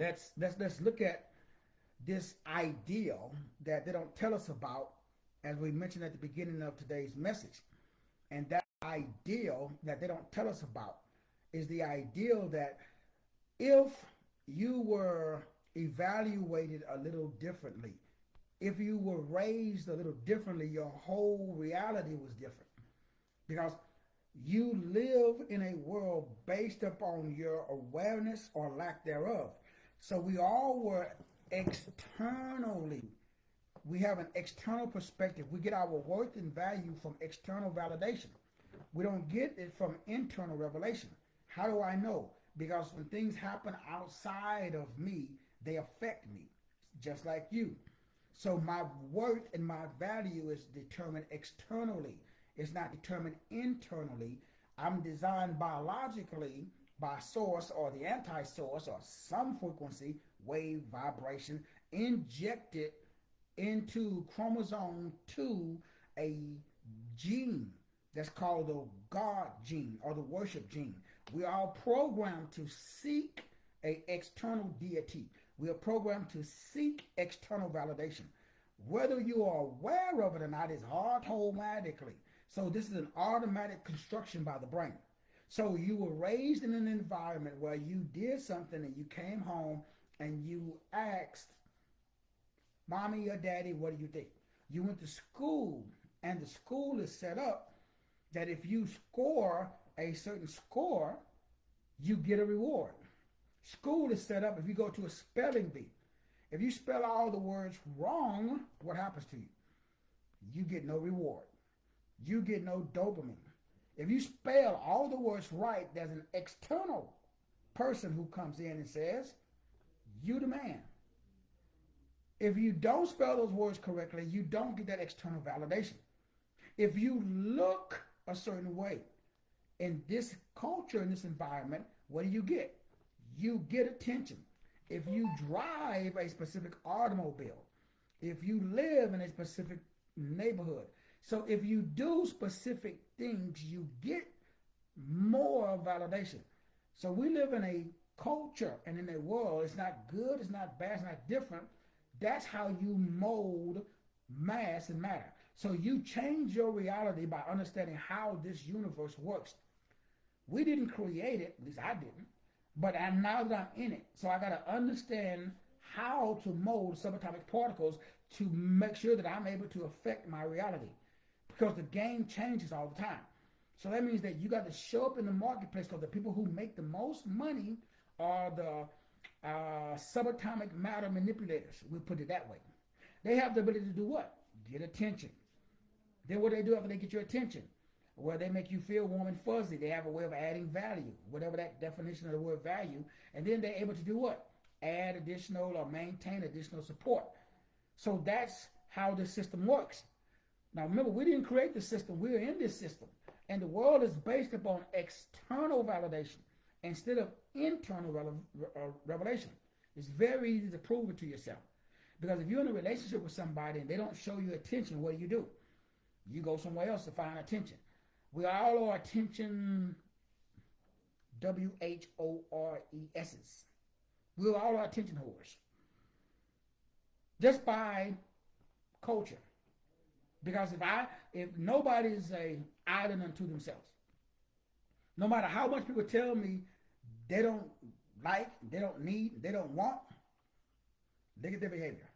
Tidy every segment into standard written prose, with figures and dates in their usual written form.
Let's look at this ideal that they don't tell us about, as we mentioned at the beginning of today's message. And that ideal that they don't tell us about is the ideal that if you were evaluated a little differently, if you were raised a little differently, your whole reality was different. Because you live in a world based upon your awareness or lack thereof. So we all were externally, we have an external perspective. We get our worth and value from external validation. We don't get it from internal revelation. How do I know? Because when things happen outside of me, they affect me, just like you. So my worth and my value is determined externally. It's not determined internally. I'm designed biologically by source or the anti-source or some frequency, wave, vibration, injected into chromosome 2 a gene that's called the God gene or the worship gene. We are all programmed to seek a external deity. We are programmed to seek external validation. Whether you are aware of it or not is automatically. So this is an automatic construction by the brain. So you were raised in an environment where you did something and you came home and you asked mommy or daddy, what do you think? You went to school and the school is set up that if you score a certain score, you get a reward. School is set up if you go to a spelling bee. If you spell all the words wrong, what happens to you? You get no reward. You get no dopamine. If you spell all the words right, there's an external person who comes in and says, you the man. If you don't spell those words correctly, you don't get that external validation. If you look a certain way in this culture, in this environment, what do you get? You get attention. If you drive a specific automobile, if you live in a specific neighborhood, so if you do specific things, you get more validation. So we live in a culture and in a world, it's not good, it's not bad, it's not different. That's how you mold mass and matter. So you change your reality by understanding how this universe works. We didn't create it, at least I didn't, but now that I'm in it, so I got to understand how to mold subatomic particles to make sure that I'm able to affect my reality. Because the game changes all the time. So that means that you got to show up in the marketplace, because the people who make the most money are the subatomic matter manipulators. We'll put it that way. They have the ability to do what? Get attention. Then what they do after they get your attention? Well, they make you feel warm and fuzzy. They have a way of adding value, whatever that definition of the word value. And then they're able to do what? Add additional or maintain additional support. So that's how the system works. Now remember, we didn't create the system. We're in this system. And the world is based upon external validation instead of internal revelation. It's very easy to prove it to yourself. Because if you're in a relationship with somebody and they don't show you attention, what do? You go somewhere else to find attention. We all are attention WHORESs. We all are attention whores. Just by culture. Because if nobody's a island unto themselves, no matter how much people tell me they don't like, they don't need, they don't want, look at their behavior.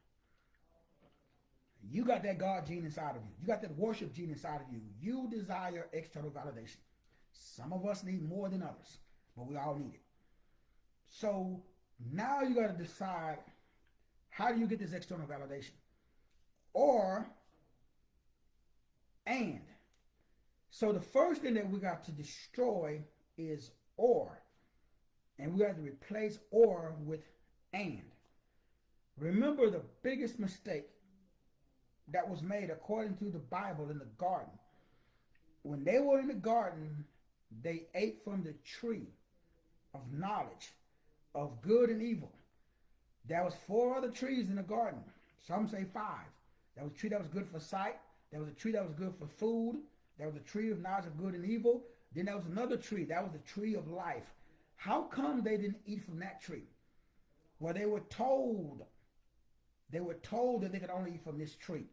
You got that God gene inside of you. You got that worship gene inside of you. You desire external validation. Some of us need more than others, but we all need it. So now you got to decide, how do you get this external validation? And. So the first thing that we got to destroy is or. And we got to replace or with and. Remember the biggest mistake that was made according to the Bible in the garden. When they were in the garden, they ate from the tree of knowledge of good and evil. There was 4 other trees in the garden. Some say 5. There was a tree that was good for sight. There was a tree that was good for food. There was a tree of knowledge of good and evil. Then there was another tree. That was the tree of life. How come they didn't eat from that tree? where they were told that they could only eat from this tree.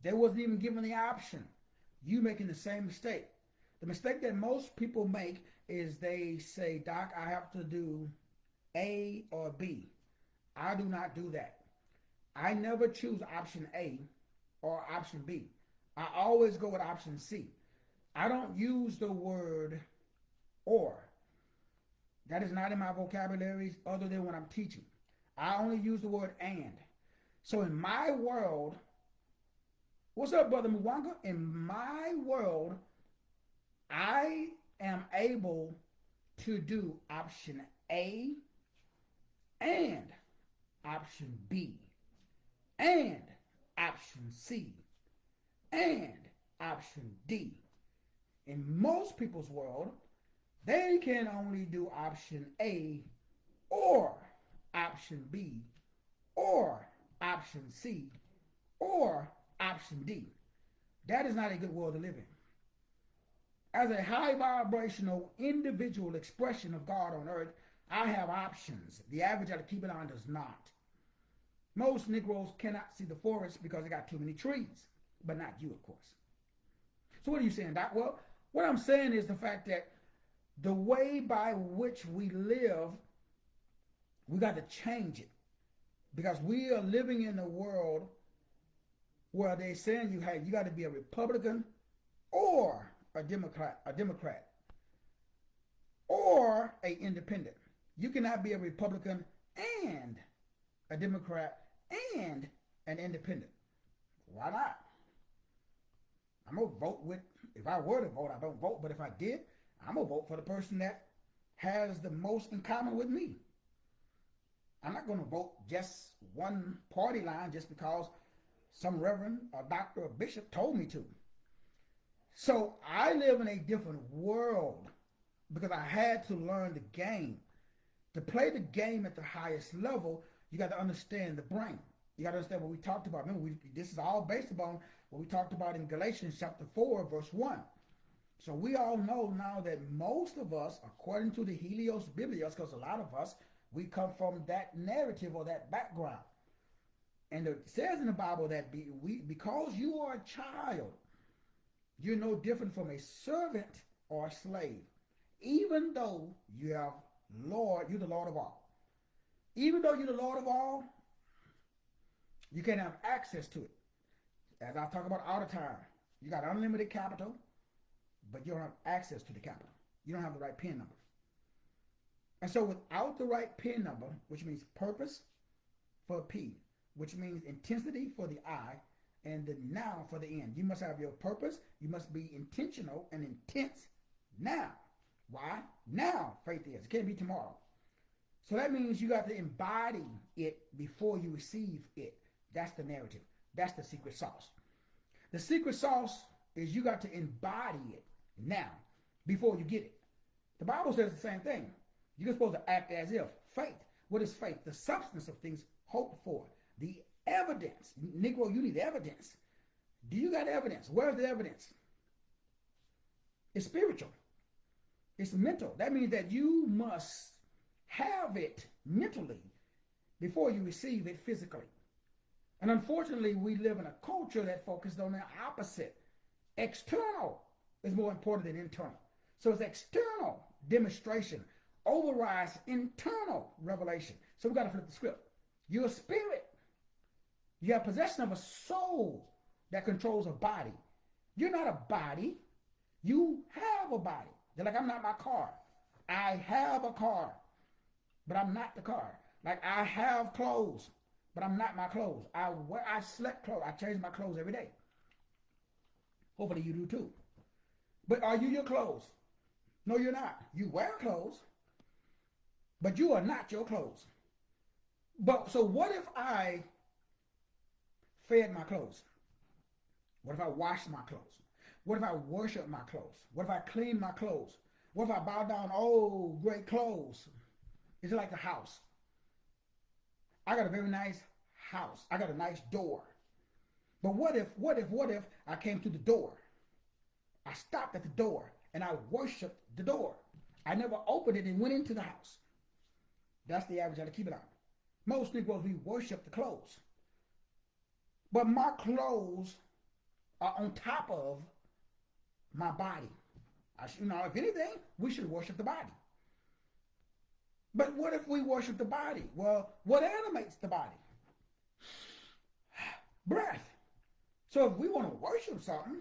They wasn't even given the option. You making the same mistake. The mistake that most people make is they say, Doc, I have to do A or B. I do not do that. I never choose option A or option B. I always go with option C. I don't use the word or. That is not in my vocabulary other than when I'm teaching. I only use the word and. So in my world, what's up, Brother Mwanga? In my world, I am able to do option A and option B and option C and option D. In most people's world, they can only do option A or option B or option C or option D. That is not a good world to live in. As a high vibrational individual expression of God on earth, I have options. The average out of keep it on does not. Most Negroes cannot see the forest because they got too many trees, but not you, of course. So what are you saying, Doc? Well, what I'm saying is the fact that the way by which we live, we got to change it, because we are living in a world where they're saying you got to be a Republican or a Democrat or a independent. You cannot be a Republican and a Democrat and an independent. Why not? I'm gonna vote with. If I were to vote, I don't vote, but if I did, I'm gonna vote for the person that has the most in common with me. I'm not gonna vote just one party line just because some reverend or doctor or bishop told me to. So I live in a different world because I had to learn the game. To play the game at the highest level, you got to understand the brain. You got to understand what we talked about. Remember, this is all based upon what we talked about in Galatians chapter 4, verse 1. So we all know now that most of us, according to the Helios Biblios, because a lot of us, we come from that narrative or that background. And it says in the Bible that because you are a child, you're no different from a servant or a slave. Even though you're the Lord of all. Even though you're the Lord of all, you can't have access to it. As I talk about all the time, you got unlimited capital, but you don't have access to the capital. You don't have the right PIN number. And so without the right PIN number, which means purpose for P, which means intensity for the I, and the now for the N. You must have your purpose. You must be intentional and intense now. Why? Now faith is. It can't be tomorrow. So that means you got to embody it before you receive it. That's the narrative. That's the secret sauce. The secret sauce is you got to embody it now before you get it. The Bible says the same thing. You're supposed to act as if. Faith. What is faith? The substance of things hoped for. The evidence. Negro, you need evidence. Do you got evidence? Where's the evidence? It's spiritual. It's mental. That means that you must have it mentally before you receive it physically. And unfortunately, we live in a culture that focuses on the opposite. External is more important than internal. So it's external demonstration overrides internal revelation. So we got to flip the script. You're a spirit. You have possession of a soul that controls a body. You're not a body. You have a body. They're like, I'm not my car. I have a car, but I'm not the car. Like I have clothes, but I'm not my clothes. I select clothes. I change my clothes every day. Hopefully you do too. But are you your clothes? No, you're not. You wear clothes, but you are not your clothes. But so what if I fed my clothes? What if I washed my clothes? What if I worship my clothes? What if I clean my clothes? What if I bow down, oh, great clothes? It's like a house. I got a very nice house. I got a nice door. But what if I came to the door? I stopped at the door and I worshiped the door. I never opened it and went into the house. That's the average. I had to keep it on. Most Negroes, we worship the clothes. But my clothes are on top of my body. If anything, we should worship the body. But what if we worship the body? Well, what animates the body? Breath. So if we want to worship something,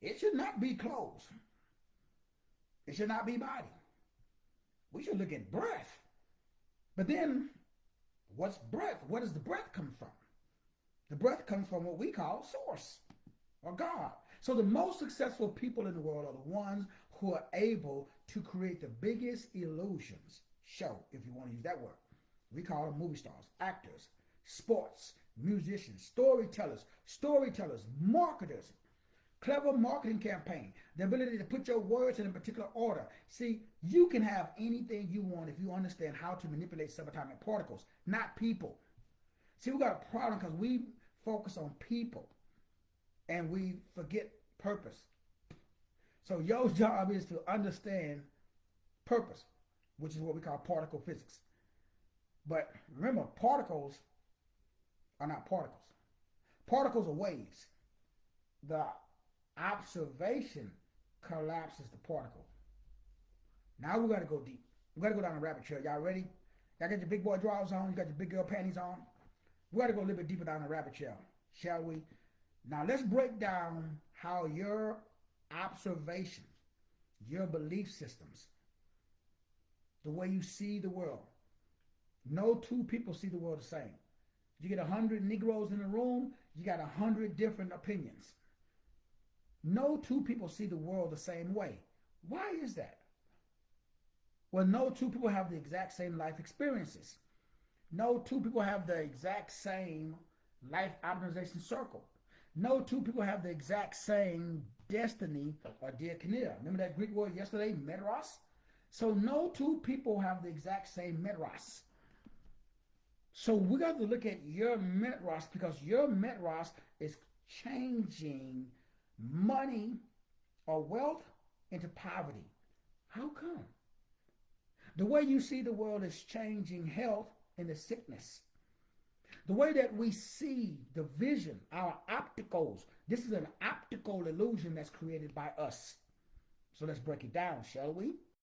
it should not be clothes. It should not be body. We should look at breath. But then, what's breath? Where does the breath come from? The breath comes from what we call source or God. So the most successful people in the world are the ones who are able to create the biggest illusions. Show, if you want to use that word. We call them movie stars, actors, sports, musicians, storytellers, marketers, clever marketing campaign, the ability to put your words in a particular order. See, you can have anything you want if you understand how to manipulate subatomic particles, not people. See, we got a problem because we focus on people and we forget purpose. So your job is to understand purpose, which is what we call particle physics. But remember, particles are not particles. Particles are waves. The observation collapses the particle. Now we got to go deep. We got to go down the rabbit trail. Y'all ready? Y'all got your big boy drawers on? You got your big girl panties on? We got to go a little bit deeper down the rabbit trail, shall we? Now let's break down how your observation, your belief systems, the way you see the world. No two people see the world the same. You get 100 Negroes in a room, you got 100 different opinions. No two people see the world the same way. Why is that? Well, no two people have the exact same life experiences. No two people have the exact same life optimization circle. No two people have the exact same destiny or diakonia. Remember that Greek word yesterday, metros? So no two people have the exact same metros. So we got to look at your metros because your metros is changing money or wealth into poverty. How come? The way you see the world is changing health into sickness. The way that we see the vision, our opticals, this is an optical illusion that's created by us. So let's break it down, shall we?